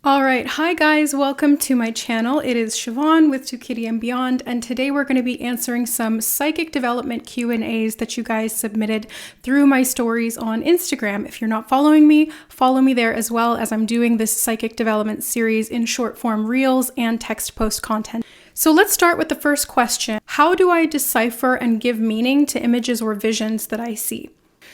All right, hi guys, welcome to my channel. It is Siobhan with ToKittyandBeyond, and today we're going to be answering some psychic development Q&As that you guys submitted through my stories on Instagram. If you're not following me, follow me there as well, as I'm doing this psychic development series in short form reels and text post content. So let's start with the first question. How do I decipher and give meaning to images or visions that I see?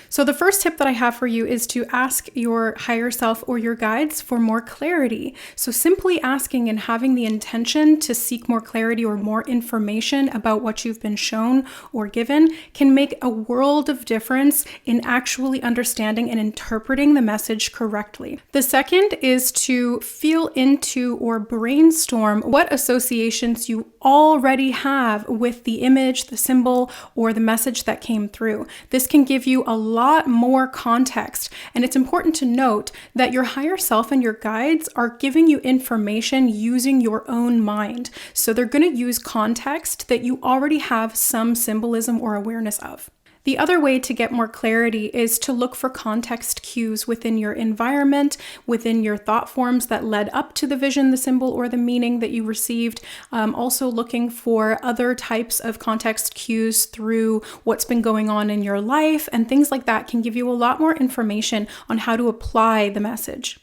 So the first tip that I have for you is to ask your higher self or your guides for more clarity. So simply asking and having the intention to seek more clarity or more information about what you've been shown or given can make a world of difference in actually understanding and interpreting the message correctly. The second is to feel into or brainstorm what associations you already have with the image, the symbol, or the message that came through. This can give you a lot more context, and it's important to note that your higher self and your guides are giving you information using your own mind. So they're going to use context that you already have some symbolism or awareness of. The other way to get more clarity is to look for context cues within your environment, within your thought forms that led up to the vision, the symbol, or the meaning that you received. Also looking for other types of context cues through what's been going on in your life, and things like that can give you a lot more information on how to apply the message.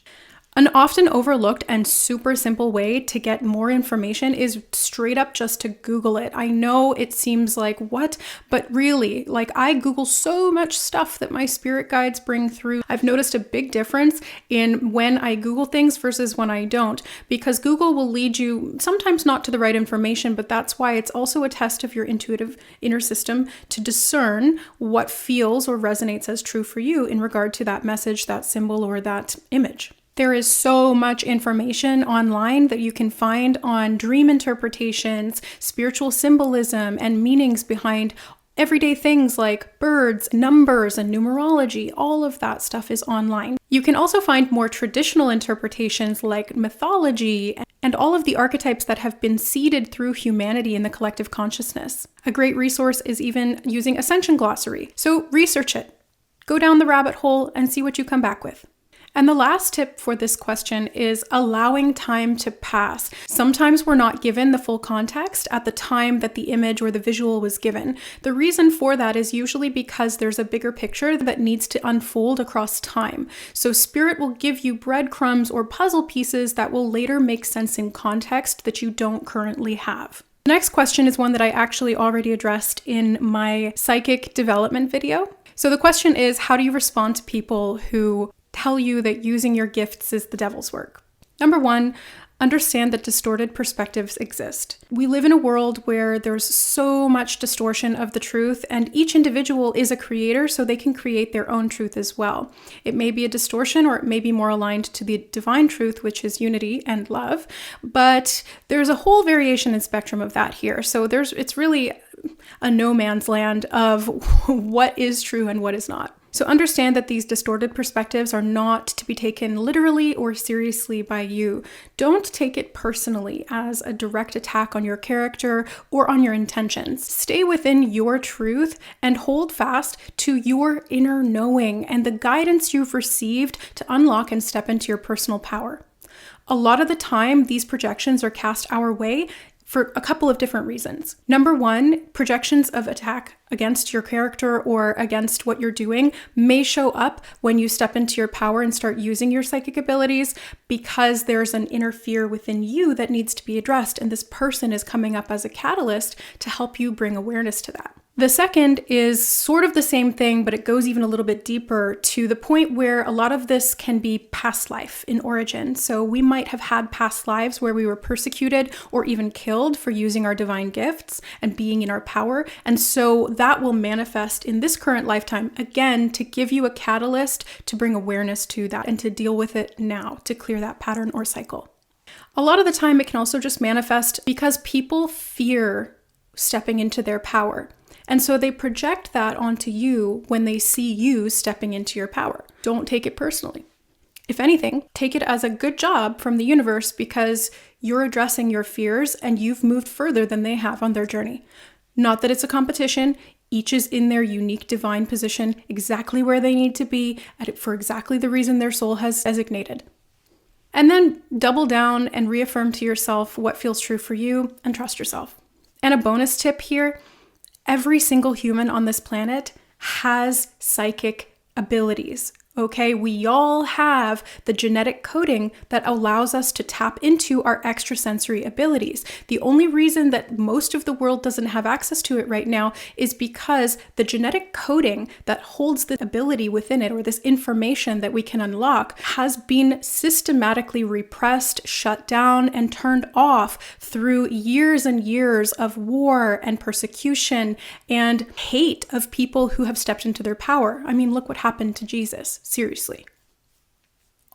An often overlooked and super simple way to get more information is straight up just to Google it. I know it seems like what, but really, I Google so much stuff that my spirit guides bring through. I've noticed a big difference in when I Google things versus when I don't, because Google will lead you sometimes not to the right information, but that's why it's also a test of your intuitive inner system to discern what feels or resonates as true for you in regard to that message, that symbol, or that image. There is so much information online that you can find on dream interpretations, spiritual symbolism, and meanings behind everyday things like birds, numbers, and numerology. All of that stuff is online. You can also find more traditional interpretations like mythology and all of the archetypes that have been seeded through humanity in the collective consciousness. A great resource is even using Ascension glossary. So research it. Go down the rabbit hole and see what you come back with. And the last tip for this question is allowing time to pass. Sometimes we're not given the full context at the time that the image or the visual was given. The reason for that is usually because there's a bigger picture that needs to unfold across time. So spirit will give you breadcrumbs or puzzle pieces that will later make sense in context that you don't currently have. The next question is one that I actually already addressed in my psychic development video. So the question is, how do you respond to people who tell you that using your gifts is the devil's work? Number one, understand that distorted perspectives exist. We live in a world where there's so much distortion of the truth, and each individual is a creator, so they can create their own truth as well. It may be a distortion, or it may be more aligned to the divine truth, which is unity and love, but there's a whole variation and spectrum of that here. So it's really a no man's land of what is true and what is not. So understand that these distorted perspectives are not to be taken literally or seriously by you. Don't take it personally as a direct attack on your character or on your intentions. Stay within your truth and hold fast to your inner knowing and the guidance you've received to unlock and step into your personal power. A lot of the time, these projections are cast our way for a couple of different reasons. Number one, projections of attack against your character or against what you're doing may show up when you step into your power and start using your psychic abilities, because there's an inner fear within you that needs to be addressed, and this person is coming up as a catalyst to help you bring awareness to that. The second is sort of the same thing, but it goes even a little bit deeper to the point where a lot of this can be past life in origin. So we might have had past lives where we were persecuted or even killed for using our divine gifts and being in our power. And so that will manifest in this current lifetime, again, to give you a catalyst to bring awareness to that and to deal with it now, to clear that pattern or cycle. A lot of the time, it can also just manifest because people fear stepping into their power. And so they project that onto you when they see you stepping into your power. Don't take it personally. If anything, take it as a good job from the universe, because you're addressing your fears and you've moved further than they have on their journey. Not that it's a competition. Each is in their unique divine position, exactly where they need to be, for exactly the reason their soul has designated. And then double down and reaffirm to yourself what feels true for you and trust yourself. And a bonus tip here, every single human on this planet has psychic abilities. Okay, we all have the genetic coding that allows us to tap into our extrasensory abilities. The only reason that most of the world doesn't have access to it right now is because the genetic coding that holds the ability within it, or this information that we can unlock, has been systematically repressed, shut down, and turned off through years and years of war and persecution and hate of people who have stepped into their power. I mean, look what happened to Jesus. Seriously.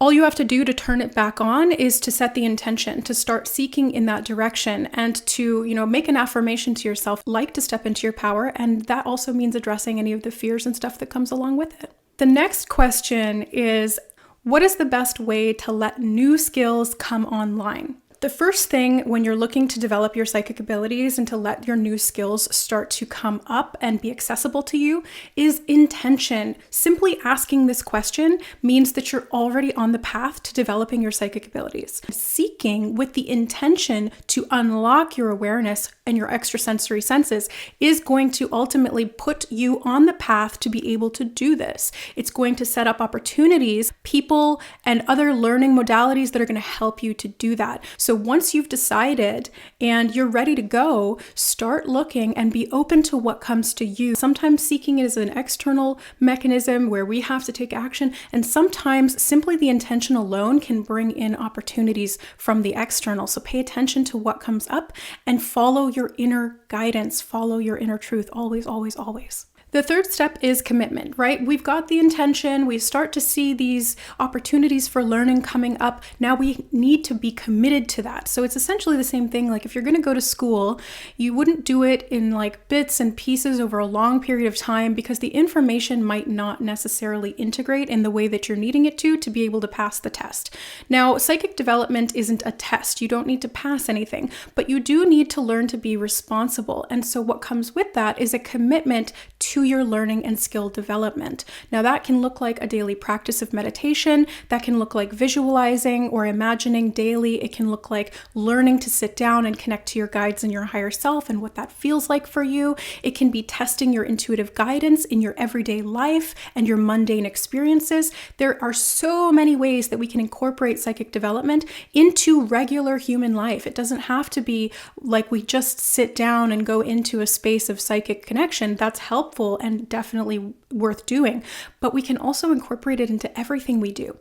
All you have to do to turn it back on is to set the intention, to start seeking in that direction, and to, make an affirmation to yourself, like to step into your power. And that also means addressing any of the fears and stuff that comes along with it. The next question is, what is the best way to let new skills come online? The first thing when you're looking to develop your psychic abilities and to let your new skills start to come up and be accessible to you is intention. Simply asking this question means that you're already on the path to developing your psychic abilities. Seeking with the intention to unlock your awareness and your extrasensory senses is going to ultimately put you on the path to be able to do this. It's going to set up opportunities, people, and other learning modalities that are going to help you to do that. So once you've decided and you're ready to go, start looking and be open to what comes to you. Sometimes seeking is an external mechanism where we have to take action, and sometimes simply the intention alone can bring in opportunities from the external. So pay attention to what comes up and follow your inner guidance, follow your inner truth, always, always, always. The third step is commitment, right? We've got the intention, we start to see these opportunities for learning coming up. Now we need to be committed to that. So it's essentially the same thing. Like if you're going to go to school, you wouldn't do it in like bits and pieces over a long period of time, because the information might not necessarily integrate in the way that you're needing it to be able to pass the test. Now, psychic development isn't a test. You don't need to pass anything, but you do need to learn to be responsible. And so what comes with that is a commitment to your learning and skill development. Now that can look like a daily practice of meditation, that can look like visualizing or imagining daily, it can look like learning to sit down and connect to your guides and your higher self and what that feels like for you. It can be testing your intuitive guidance in your everyday life and your mundane experiences. There are so many ways that we can incorporate psychic development into regular human life. It doesn't have to be like we just sit down and go into a space of psychic connection. That's helpful and definitely worth doing, but we can also incorporate it into everything we do.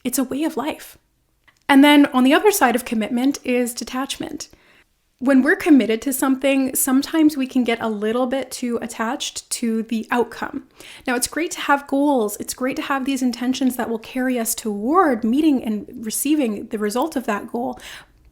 It's a way of life. And then on the other side of commitment is detachment. When we're committed to something, sometimes we can get a little bit too attached to the outcome. Now, it's great to have goals. It's great to have these intentions that will carry us toward meeting and receiving the result of that goal.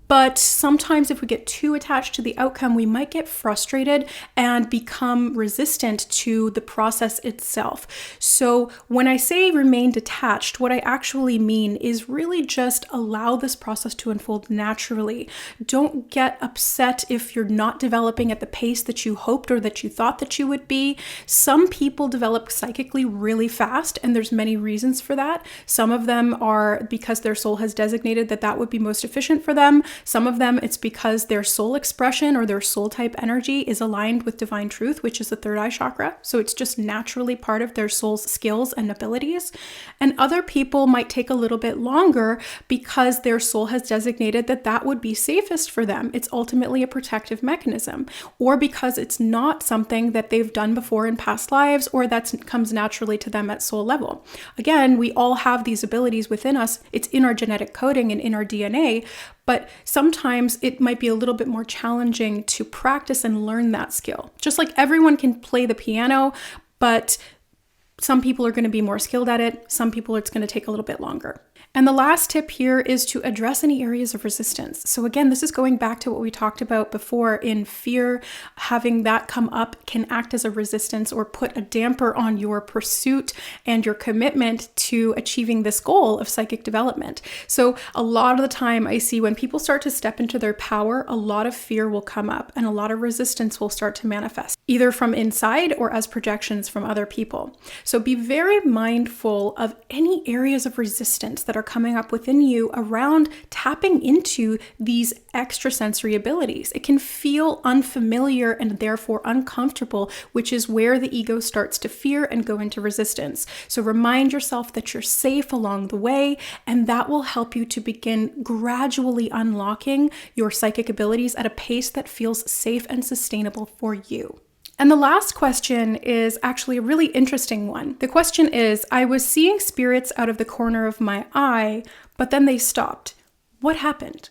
But sometimes if we get too attached to the outcome, we might get frustrated and become resistant to the process itself. So when I say remain detached, what I actually mean is really just allow this process to unfold naturally. Don't get upset if you're not developing at the pace that you hoped or that you thought that you would be. Some people develop psychically really fast, and there's many reasons for that. Some of them are because their soul has designated that that would be most efficient for them. Some of them, it's because their soul expression or their soul type energy is aligned with divine truth, which is the third eye chakra. So it's just naturally part of their soul's skills and abilities. And other people might take a little bit longer because their soul has designated that that would be safest for them. It's ultimately a protective mechanism, or because it's not something that they've done before in past lives, or that comes naturally to them at soul level. Again, we all have these abilities within us. It's in our genetic coding and in our DNA. But sometimes it might be a little bit more challenging to practice and learn that skill. Just like everyone can play the piano, but some people are going to be more skilled at it. Some people it's going to take a little bit longer. And the last tip here is to address any areas of resistance. So again, this is going back to what we talked about before in fear. Having that come up can act as a resistance or put a damper on your pursuit and your commitment to achieving this goal of psychic development. So a lot of the time I see when people start to step into their power, a lot of fear will come up and a lot of resistance will start to manifest. either from inside or as projections from other people. So be very mindful of any areas of resistance that are coming up within you around tapping into these extrasensory abilities. It can feel unfamiliar and therefore uncomfortable, which is where the ego starts to fear and go into resistance. So remind yourself that you're safe along the way, and that will help you to begin gradually unlocking your psychic abilities at a pace that feels safe and sustainable for you. And the last question is actually a really interesting one. The question is, I was seeing spirits out of the corner of my eye, but then they stopped. What happened?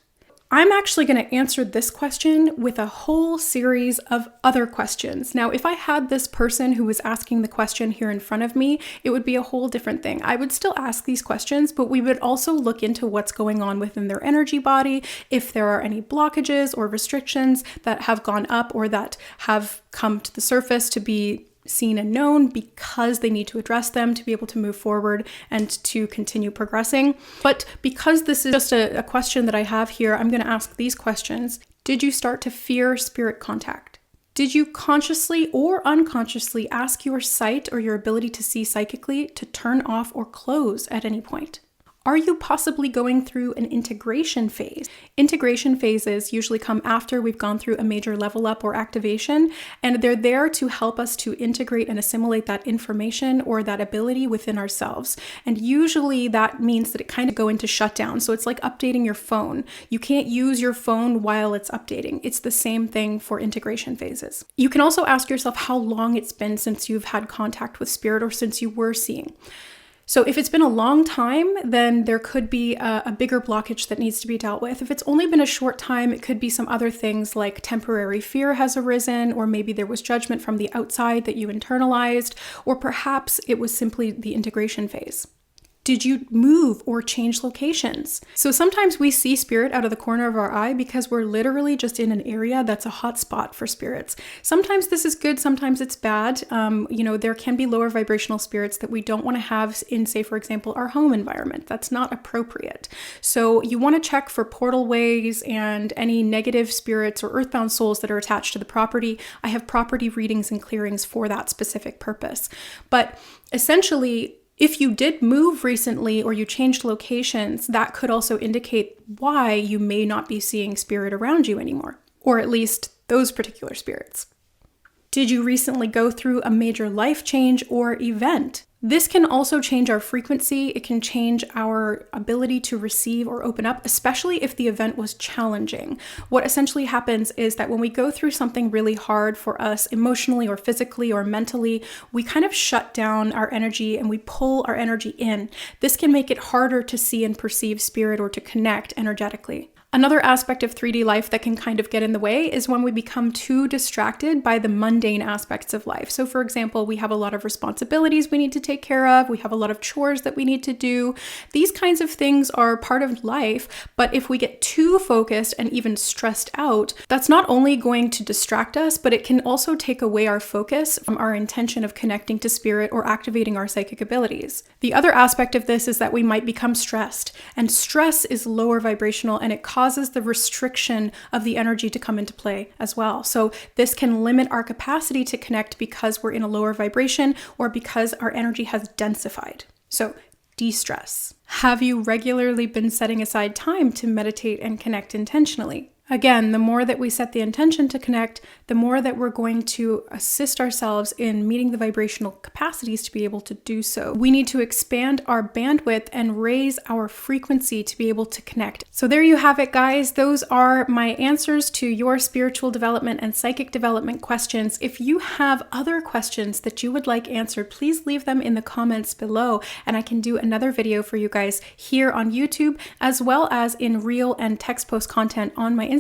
I'm actually going to answer this question with a whole series of other questions. Now, if I had this person who was asking the question here in front of me, it would be a whole different thing. I would still ask these questions, but we would also look into what's going on within their energy body, if there are any blockages or restrictions that have gone up or that have come to the surface to be seen and known because they need to address them to be able to move forward and to continue progressing. But because this is just a question that I have here, I'm going to ask these questions. Did you start to fear spirit contact? Did you consciously or unconsciously ask your sight or your ability to see psychically to turn off or close at any point? Are you possibly going through an integration phase? Integration phases usually come after we've gone through a major level up or activation, and they're there to help us to integrate and assimilate that information or that ability within ourselves. And usually that means that it kind of go into shutdown. So it's like updating your phone. You can't use your phone while it's updating. It's the same thing for integration phases. You can also ask yourself how long it's been since you've had contact with spirit or since you were seeing. So if it's been a long time, then there could be a bigger blockage that needs to be dealt with. If it's only been a short time, it could be some other things like temporary fear has arisen, or maybe there was judgment from the outside that you internalized, or perhaps it was simply the integration phase. Did you move or change locations? So sometimes we see spirit out of the corner of our eye because we're literally just in an area that's a hot spot for spirits. Sometimes this is good, sometimes it's bad. There can be lower vibrational spirits that we don't want to have in, say, for example, our home environment. That's not appropriate. So you want to check for portal ways and any negative spirits or earthbound souls that are attached to the property. I have property readings and clearings for that specific purpose. But essentially, if you did move recently or you changed locations, that could also indicate why you may not be seeing spirit around you anymore, or at least those particular spirits. Did you recently go through a major life change or event? This can also change our frequency. It can change our ability to receive or open up, especially if the event was challenging. What essentially happens is that when we go through something really hard for us emotionally or physically or mentally, we kind of shut down our energy and we pull our energy in. This can make it harder to see and perceive spirit or to connect energetically. Another aspect of 3D life that can kind of get in the way is when we become too distracted by the mundane aspects of life. So for example, we have a lot of responsibilities we need to take care of. We have a lot of chores that we need to do. These kinds of things are part of life, but if we get too focused and even stressed out, that's not only going to distract us, but it can also take away our focus from our intention of connecting to spirit or activating our psychic abilities. The other aspect of this is that we might become stressed, and stress is lower vibrational and it causes the restriction of the energy to come into play as well. So this can limit our capacity to connect because we're in a lower vibration or because our energy has densified. So de-stress. Have you regularly been setting aside time to meditate and connect intentionally? Again, the more that we set the intention to connect, the more that we're going to assist ourselves in meeting the vibrational capacities to be able to do so. We need to expand our bandwidth and raise our frequency to be able to connect. So there you have it, guys. Those are my answers to your spiritual development and psychic development questions. If you have other questions that you would like answered, please leave them in the comments below, and I can do another video for you guys here on YouTube, as well as in reel and text post content on my Instagram.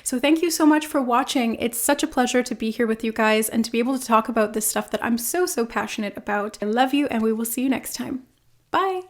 So thank you so much for watching. It's such a pleasure to be here with you guys and to be able to talk about this stuff that I'm so passionate about. I love you, and we will see you next time. Bye.